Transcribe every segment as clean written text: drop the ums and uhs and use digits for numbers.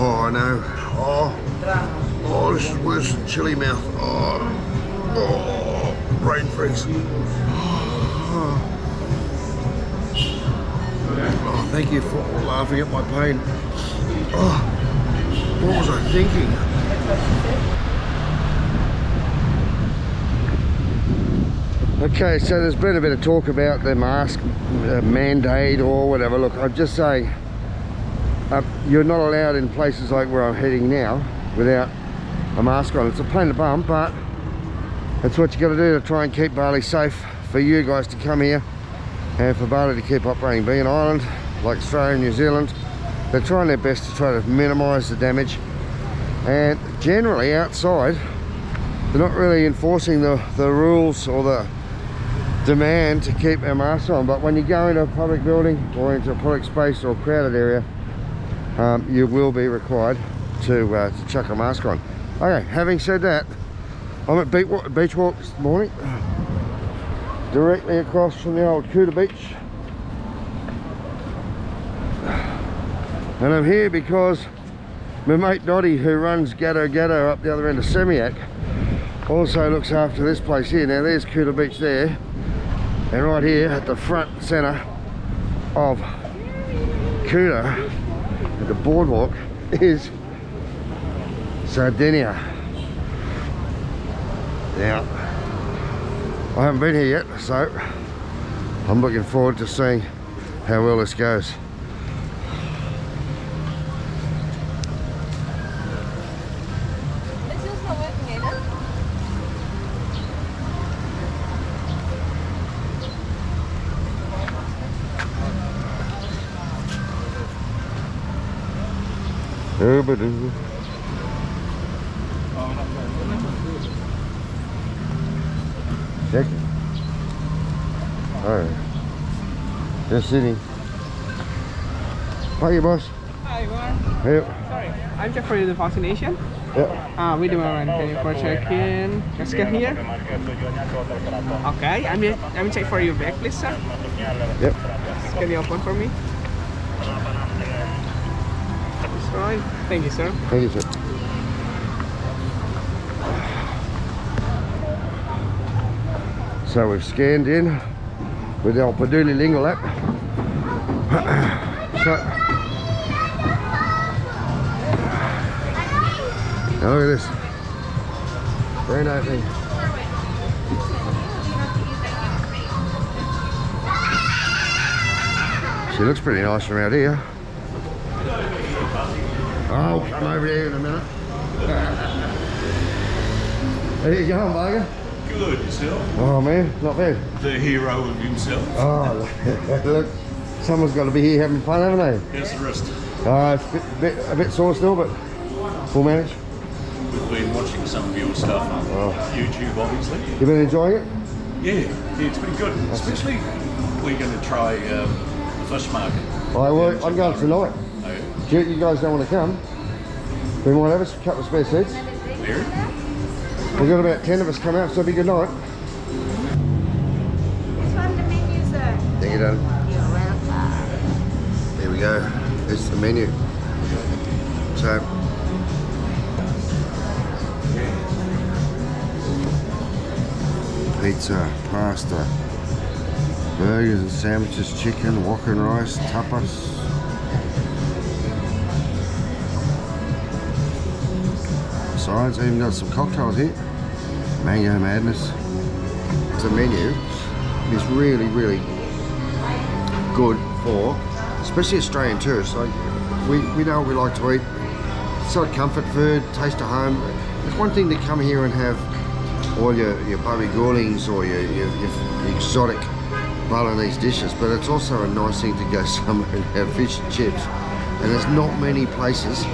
Oh, I know. Oh, this is worse than chili mouth. Oh, brain freeze. Oh, thank you for laughing at my pain. Oh, what was I thinking? Okay, so there's been a bit of talk about the mask mandate or whatever. Look, I'd just say you're not allowed in places like where I'm heading now without a mask on. It's a pain in the bum, but that's what you got to do to try and keep Bali safe for you guys to come here and for Bali to keep operating. Being an island like Australia and New Zealand, they're trying their best to try to minimise the damage, and generally outside they're not really enforcing the rules or the demand to keep our masks on. But when you go into a public building or into a public space or a crowded area, you will be required to chuck a mask on. Okay, having said that, I'm at beach walk this morning, directly across from the old Kuta beach, and I'm here because my mate Dottie, who runs Gatto Gatto up the other end of Semiac, also looks after this place here. Now there's Kuta beach there, and right here at the front and centre of Kuta, at the boardwalk, is Sardinia. Now, I haven't been here yet, so I'm looking forward to seeing how well this goes. Check it. Alright. Just sitting. Hi, you boss. Hi, everyone. Hey. Sorry, I'm check for you the vaccination. Yeah. We do want to for check-in. Let's get here. Okay, I'm check for your bag, please, sir. Yep. Can you open for me? That's right. Thank you, sir. Thank you, sir. So we've scanned in with our Paduli Lingual app. So, now look at this. Brand opening. She looks pretty nice from out here. I'll come over here in a minute. How you going, Bargain? Good, yourself? Oh man, not bad. The hero of himself. Oh, look, someone's got to be here having fun, haven't they? How's the rest? It's a bit sore still, but we'll manage. We've been watching some of your stuff on YouTube, obviously. You been enjoying it? Yeah, it's been good. Especially, we're going to try the fish market. I'm going tonight. Oh, yeah? You guys don't want to come? We might have a couple of spare seats. Very? We've got about 10 of us come out, so it'll be good night. This one, the menu, sir. Thank you, darling. You're welcome. There we go. It's the menu. So, pizza, pasta, burgers and sandwiches, chicken, wok and rice, tapas. Besides, I even got some cocktails here. Mango Madness. The menu is really, really good for, especially Australian tourists. Like we know what we like to eat. Sort of comfort food, taste of home. It's one thing to come here and have all your bubby gourlings or your exotic Balinese dishes, but it's also a nice thing to go somewhere and have fish and chips. And there's not many places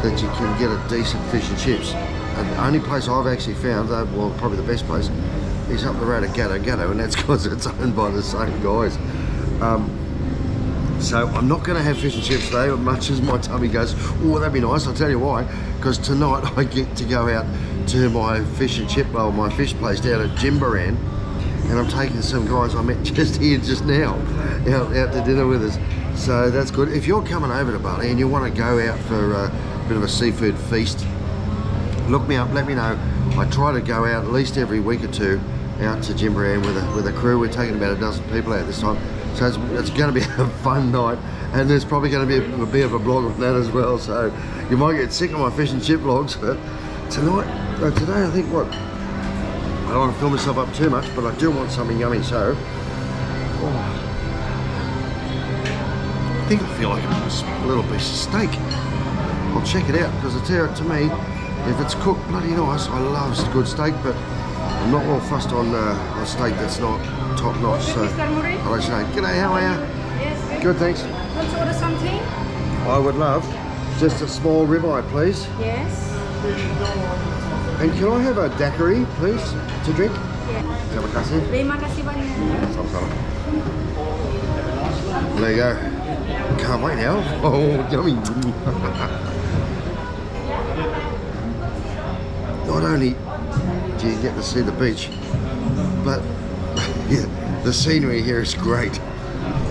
that you can get a decent fish and chips. And the only place I've actually found, well, probably the best place, is up the road at Gatto Gatto, and that's because it's owned by the same guys. So I'm not going to have fish and chips today, much as my tummy goes, oh, that'd be nice. I'll tell you why, because tonight I get to go out to my fish and chip bowl, my fish place down at Jimbaran, and I'm taking some guys I met just here just now out to dinner with us. So that's good. If you're coming over to Bali and you want to go out for a bit of a seafood feast, look me up, let me know. I try to go out at least every week or two out to Jimbaran with a crew. We're taking about a dozen people out this time. So it's going to be a fun night, and there's probably going to be a bit of a vlog on that as well. So you might get sick of my fish and chip vlogs, but today I think what, I don't want to fill myself up too much, but I do want something yummy. So I think I feel like a little piece of steak. I'll check it out, because to me, if it's cooked bloody nice, I love good steak, but I'm not well fussed on a steak that's not top notch. So I'll let you know. G'day, how are you? Yes, Good, thanks. want to order something? I would love just a small ribeye, please. Yes. And can I have a Daquiri, please, to drink? Terima kasih. Terima kasih banyak. Sama-sama. There you go. Can't wait now. Oh, yummy. Not only do you get to see the beach, but yeah, the scenery here is great.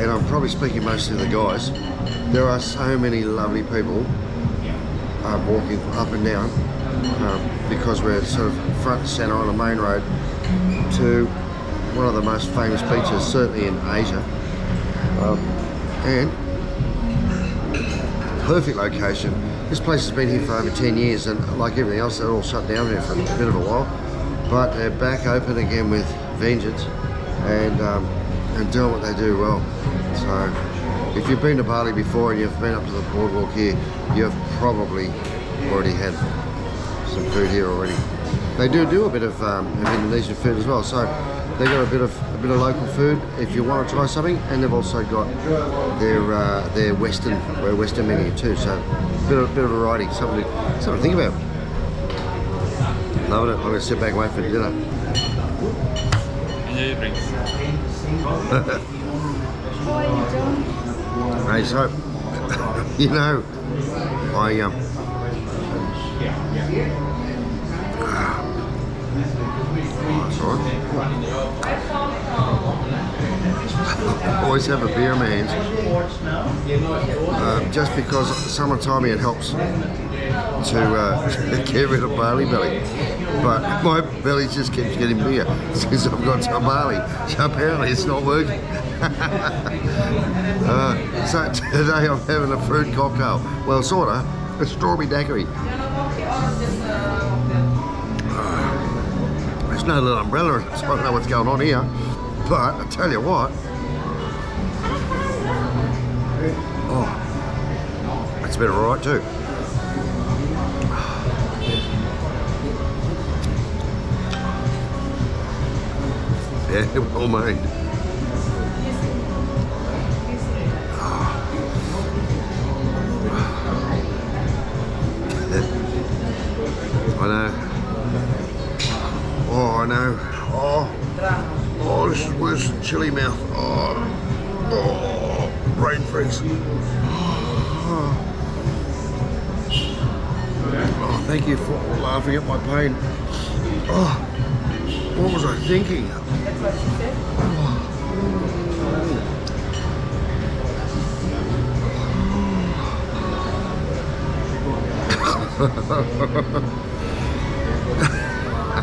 And I'm probably speaking mostly to the guys. There are so many lovely people walking up and down because we're sort of front and center on the main road to one of the most famous beaches, certainly in Asia. And perfect location. This place has been here for over 10 years, and like everything else, they're all shut down here for a bit of a while. But they're back open again with vengeance, and doing what they do well. So if you've been to Bali before and you've been up to the boardwalk here, you've probably already had some food here already. They do a bit of Indonesian food as well, so they've got a bit of local food if you want to try something, and they've also got their Western menu too. So a bit of variety, something to think about. Loving it. I'm going to sit back and wait for dinner. Enjoy your drinks. Hey, so you know, I always have a beer in my hands, just because summertime it helps to get rid of Bali belly. But my belly just keeps getting bigger since I've got to Bali, so apparently it's not working. So today I'm having a fruit cocktail. Well, sorta, a strawberry daiquiri. There's no little umbrella, so I don't know what's going on here. But I tell you what, it's been alright too. Yeah, well made. I know. Oh, I know. Oh, this is worse than chili mouth. Oh, brain freeze. Oh, thank you for laughing at my pain. Oh, what was I thinking? That's what she said.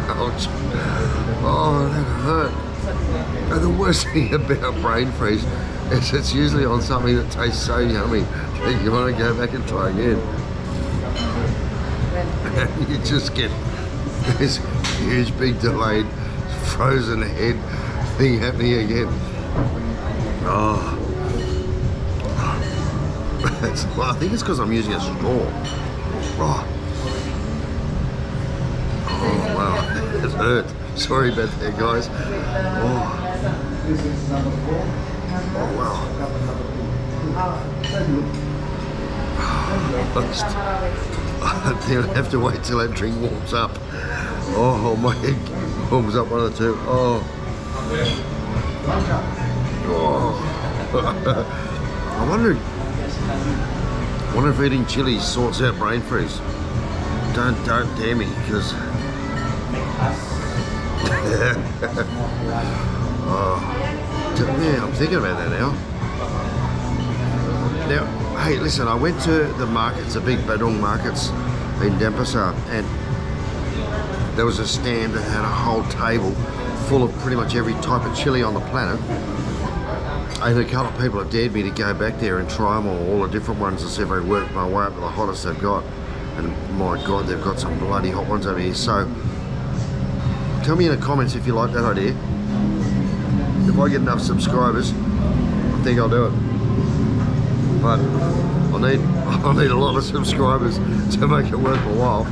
Ouch. Oh, that hurt. And the worst thing about brain freeze is it's usually on something that tastes so yummy that you want to go back and try again. And you just get this huge, big, delayed, frozen head thing happening again. Oh. Well, I think it's because I'm using a straw. Oh. Oh, wow. It hurt. Sorry about that, guys. Oh, wow. I think I'll have to wait till that drink warms up. Oh, my head warms up one or two. Oh. I wonder if eating chili sorts out brain freeze. Don't dare me, because yeah, I'm thinking about that now. Now, hey, listen, I went to the markets, the big Badung markets in Denpasar, and there was a stand that had a whole table full of pretty much every type of chili on the planet. And a couple of people have dared me to go back there and try them all the different ones and see if I work my way up to the hottest they've got. And my God, they've got some bloody hot ones over here. So, tell me in the comments if you like that idea. If I get enough subscribers, I think I'll do it. But I'll need a lot of subscribers to make it worth my while.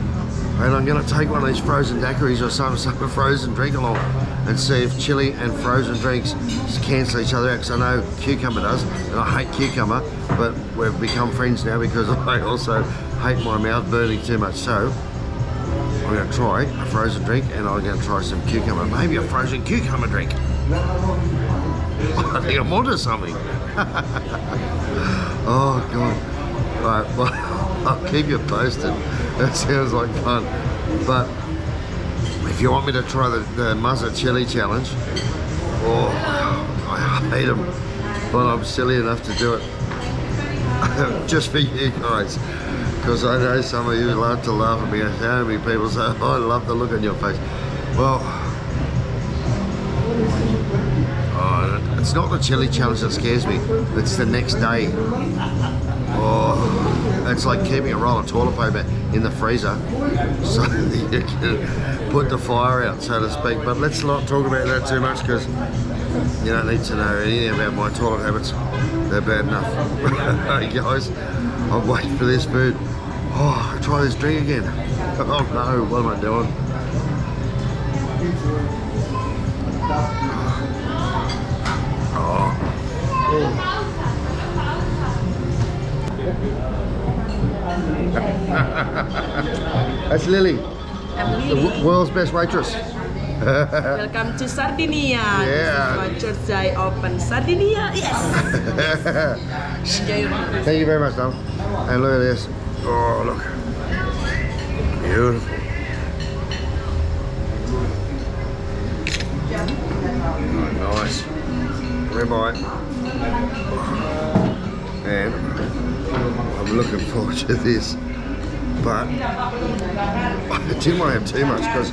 And I'm going to take one of these frozen daiquiris or some frozen drink along and see if chili and frozen drinks cancel each other out, because I know cucumber does, and I hate cucumber, but we've become friends now because I also hate my mouth burning too much. So I'm going to try a frozen drink, and I'm going to try some cucumber, maybe a frozen cucumber drink. I think I'm onto something. Oh God. Right, well, I'll keep you posted. That sounds like fun. But if you want me to try the Muzza Chili Challenge, oh, I hate them, but I'm silly enough to do it just for you guys, because I know some of you love to laugh at me. How many people say, oh, I love the look on your face. Well, it's not the chili challenge that scares me, it's the next day. Oh, it's like keeping a roll of toilet paper in the freezer so you can put the fire out, so to speak. But let's not talk about that too much, because you don't need to know anything about my toilet habits. They're bad enough. Hey guys, I'm waiting for this food. Oh, I'll try this drink again. Oh no, what am I doing? Oh. That's Lily, I'm the Lily. world's best waitress. Welcome to Sardinia. Yeah. This is my church I open. Sardinia, yes. Enjoy your food. Thank you very much, Dom. And look at this. Oh, look. Beautiful. Oh, nice. Ribeye. And I'm looking forward to this. But I didn't want to have too much because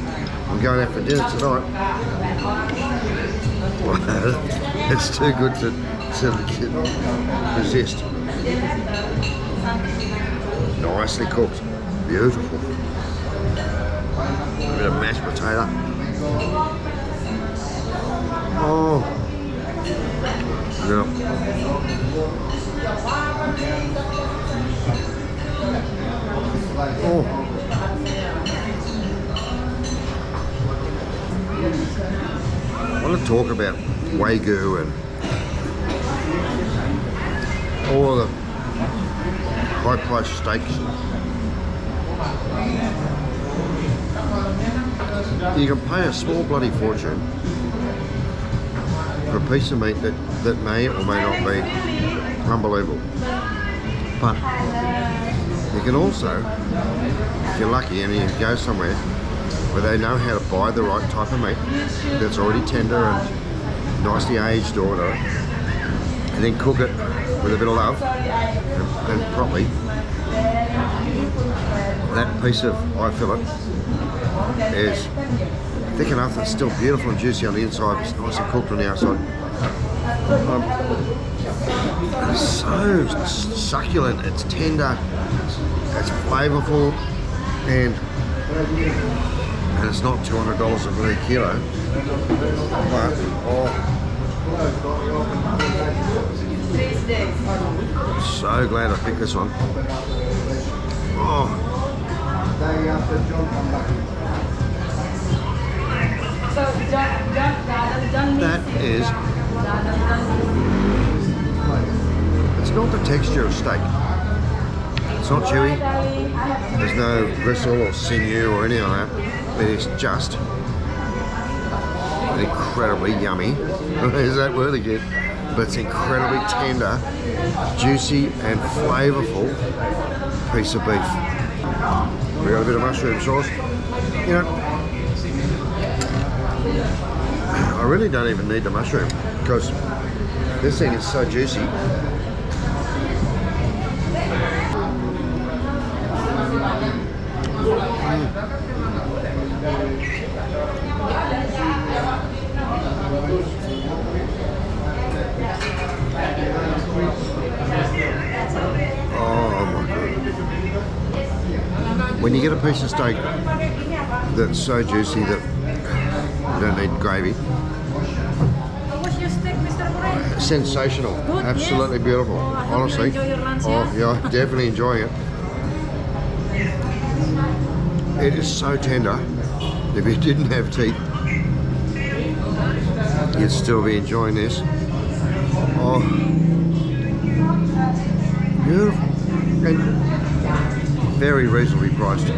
I'm going out for dinner tonight. It's too good to resist. Nicely cooked. Beautiful. A bit of mashed potato. Oh. Yeah. Oh. I want to talk about Wagyu and all the high-priced steaks. You can pay a small bloody fortune for a piece of meat that may or may not be unbelievable. But you can also, if you're lucky and you go somewhere where they know how to buy the right type of meat that's already tender and nicely aged or whatever, and then cook it with a bit of love and properly, that piece of eye fillet is thick enough that's still beautiful and juicy on the inside, it's nice and cooked on the outside. It's so succulent, it's tender, it's flavourful, and it's not $200 a bloody kilo. But I'm so glad I picked this one. Oh. That is, it's not the texture of steak. It's not chewy. There's no gristle or sinew or anything like that. It is just incredibly yummy. Is that word again? But it's incredibly tender, juicy and flavourful piece of beef. We got a bit of mushroom sauce. You know, I really don't even need the mushroom because this thing is so juicy. Oh my God. When you get a piece of steak that's so juicy that you don't need gravy, What's your steak, Mr. Moran? sensational. Good, Absolutely yes. beautiful, Oh, I hope you honestly. enjoy your lunch, Oh yeah, I'm definitely enjoying it. It is so tender. If you didn't have teeth, you'd still be enjoying this. Oh, beautiful. And very reasonably priced.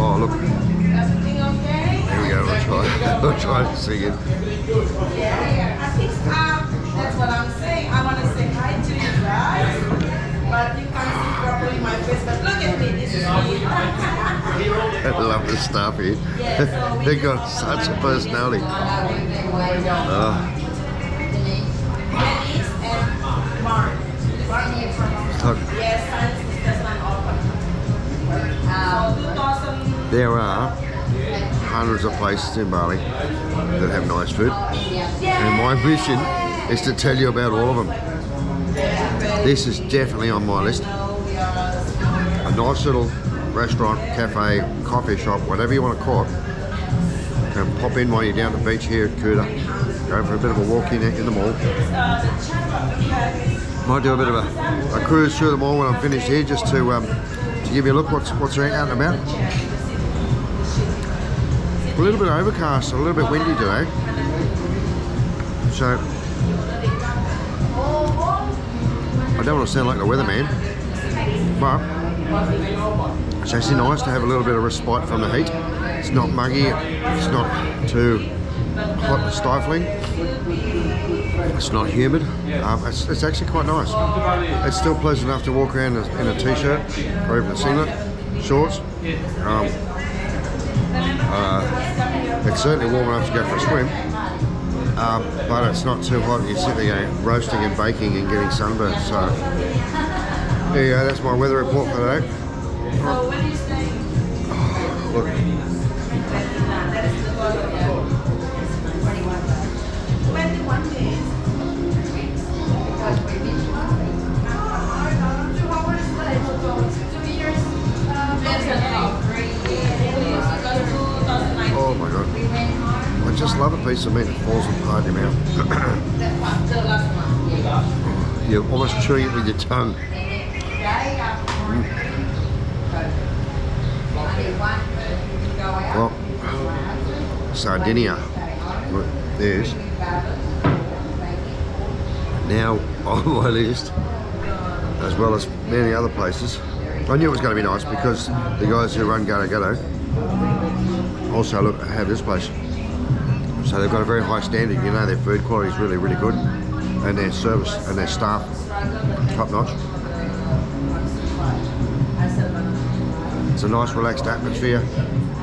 Oh look. There we go, we'll try to see it. That's what I'm saying. I want to say hi to you guys, but you can't see properly my face. But look at me, this is me. I love this stuff here. They got such a personality. Denise and Mark. Look, Yes, that's not open. 2000. there are hundreds of places in Bali that have nice food, and my mission is to tell you about all of them. This is definitely on my list. A nice little restaurant, cafe, coffee shop, whatever you want to call it. You can pop in while you're down the beach here at Kuta. Go for a bit of a walk in the mall. Might do a bit of a cruise through the mall when I'm finished here, just to give you a look what's out and about. A little bit overcast, a little bit windy today. So I don't want to sound like the weatherman, but it's actually nice to have a little bit of respite from the heat. It's not muggy, it's not too hot and stifling, it's not humid. It's actually quite nice. It's still pleasant enough to walk around in a t-shirt or even a singlet, shorts. It's certainly warm enough to go for a swim, but it's not too hot. You sit there roasting and baking and getting sunburned. So there you go, that's my weather report for today. So when are you staying? Look, That is the bottom. 21 days. oh my God, I just love a piece of meat that falls apart in your mouth. You're almost chewing it with your tongue. Well, Sardinia, look, there's now on my list, as well as many other places. I knew it was going to be nice because the guys who run Gado Gado also have this place. So they've got a very high standard. You know, their food quality is really, really good, and their service and their staff top notch. It's a nice relaxed atmosphere.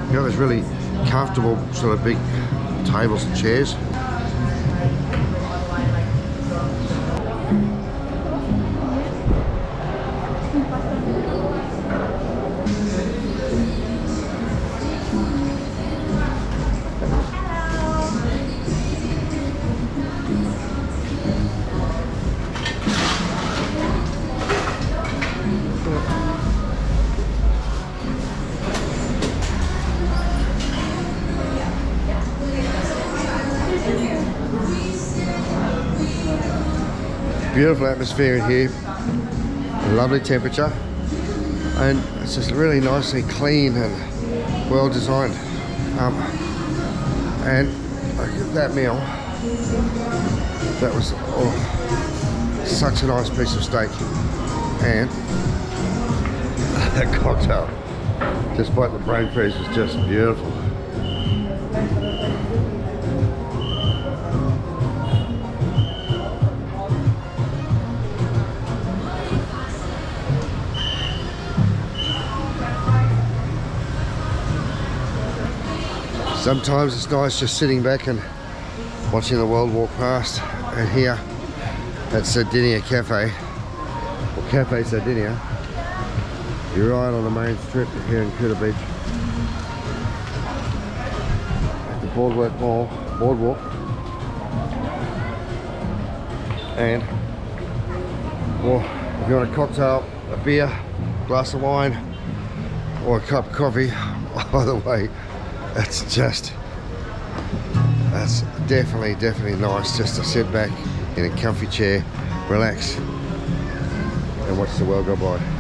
You know, there's really comfortable sort of big tables and chairs. Beautiful atmosphere in here, a lovely temperature, and it's just really nicely clean and well designed. And that meal, that was such a nice piece of steak, and that cocktail, despite the brain freeze, was just beautiful. Sometimes it's nice just sitting back and watching the world walk past, and here at Sardinia Cafe, or Cafe Sardinia. You're right on the main strip here in Kuta Beach. At the boardwalk. And, well, if you want a cocktail, a beer, glass of wine, or a cup of coffee, either way, that's definitely nice just to sit back in a comfy chair, relax, and watch the world go by.